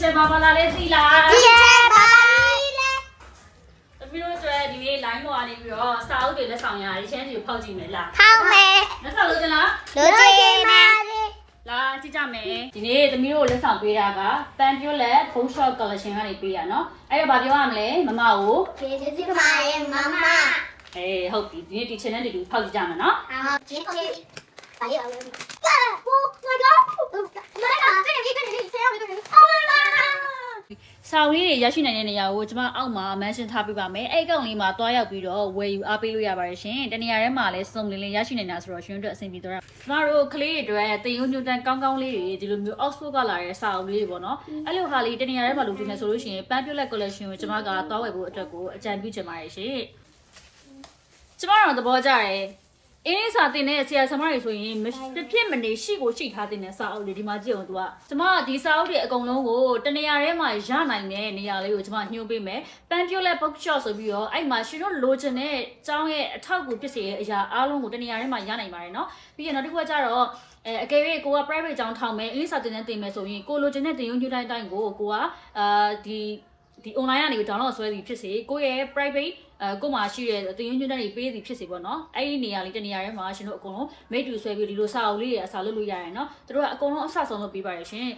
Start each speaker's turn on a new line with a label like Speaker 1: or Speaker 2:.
Speaker 1: teacher ဘာလာလဲသိလား
Speaker 2: teacher ဘာလဲ
Speaker 1: တမီးတို့ကျွဲဒီနေ့ line ပေါ်ကနေပြီးတော့စာအုပ်တွေလက်ဆောင်ရတယ်ချင်းစီကိုဖောက်ကြည့်မယ်လား
Speaker 2: ဖောက်မယ်
Speaker 1: လက်ဆောင်လို့ကျလား
Speaker 2: လိုချင်ပါလေ
Speaker 1: လာကြည့်ကြမယ်ဒီနေ့တမီးတို့လက်ဆောင်ပေးတာကပန်ပြိုလက် phone shot collection ကနေပေးရနော်အဲ့တော့ဗာပြောရမလဲမမကို
Speaker 2: ကျေးဇူးပါရဲ့မမ
Speaker 1: အေးဟုတ်ပြီဒီနေ့ teacher နဲ့တူဖောက်ကြည့်ကြမယ်နော်
Speaker 2: 好，结果把这个，我那个，那个，谁要这个人？哦啦！
Speaker 1: စာအုပ်လေးတွေရရှိနိုင်တဲ့နေရာကိုကျွန်မအောက်မှာ mention ထားပေးပါမယ်အဲ့အကောင့်လေးမှာတွားရောက်ပြီးတော့ဝယ်ယူအားပေးလို့ရပါတယ်ရှင်တနေရာထဲမှာလည်းစုံလင်လင်ရရှိနိုင်တာဆိုတော့ရှင်တို့အဆင်ပြေသွားတာကျွန်တော်တို့ကလေးတွေအတွက်တင်ယုံညွန့်တန်းကောင်းကောင်းလေးတွေဒီလိုမျိုး Oxford ကလာတဲ့စာအုပ်လေးတွေပေါ့နော်အဲ့လိုဟာလေးတနေရာထဲမှာလုပ်ပြနေဆိုလို့ရှိရင်ပန်းပြလက် collection ကိုကျွန်မကတွားဝယ်ဖို့အတွက်ကိုအကြံပြုချင်ပါတယ်ရှင်ကျွန်မတို့သဘောကျတယ်အင်းလေးစာတင်တဲ့ဆရာဆရာမတွေဆိုရင်တစ်ပြည့်မနေရှိကိုရှိထားတဲ့စာအုပ်လေးဒီမှာကြည့်အောင်သူကကျမဒီစာအုပ်တွေအကုန်လုံးကိုတနေရာထဲမှာရနိုင်တဲ့နေရာလေးကိုကျမညှို့ပေးမယ်ပန်းပြိုလက် bookshop ဆိုပြီးတော့အဲ့မှာရှင်တို့လိုချင်တဲ့ကျောင်းရဲ့အထောက်အကူဖြစ်စေတဲ့အရာအားလုံးကိုတနေရာထဲမှာရနိုင်ပါတယ်နော်ပြီးရင်နောက်တစ်ခုကကျတော့အကယ်၍ကိုက private ကျောင်းထောင်မယ်အင်းစာတင်တဲ့တင်မယ်ဆိုရင်ကိုလိုချင်တဲ့တင်ယုံညွှန်းတိုင်းကိုကဒီ online ကနေ download ဆွဲသည်ဖြစ်စေကိုရဲ့ private ကိုမှရှိတဲ့တင်ယုံညွှန်းတိုင်းပေးသည်ဖြစ်စေပေါ့နော်အဲ့ဒီနေရာလေးတနေရာထဲမှာရှင်တို့အကုန်လုံးမိတ်တူဆွဲပြီးဒီလိုစာအုပ်လေးတွေအစားလုပ်လို့ရတယ်နော်သူတို့ကအကုန်လုံးအဆဆုံးလုပ်ပေးပါရရှင်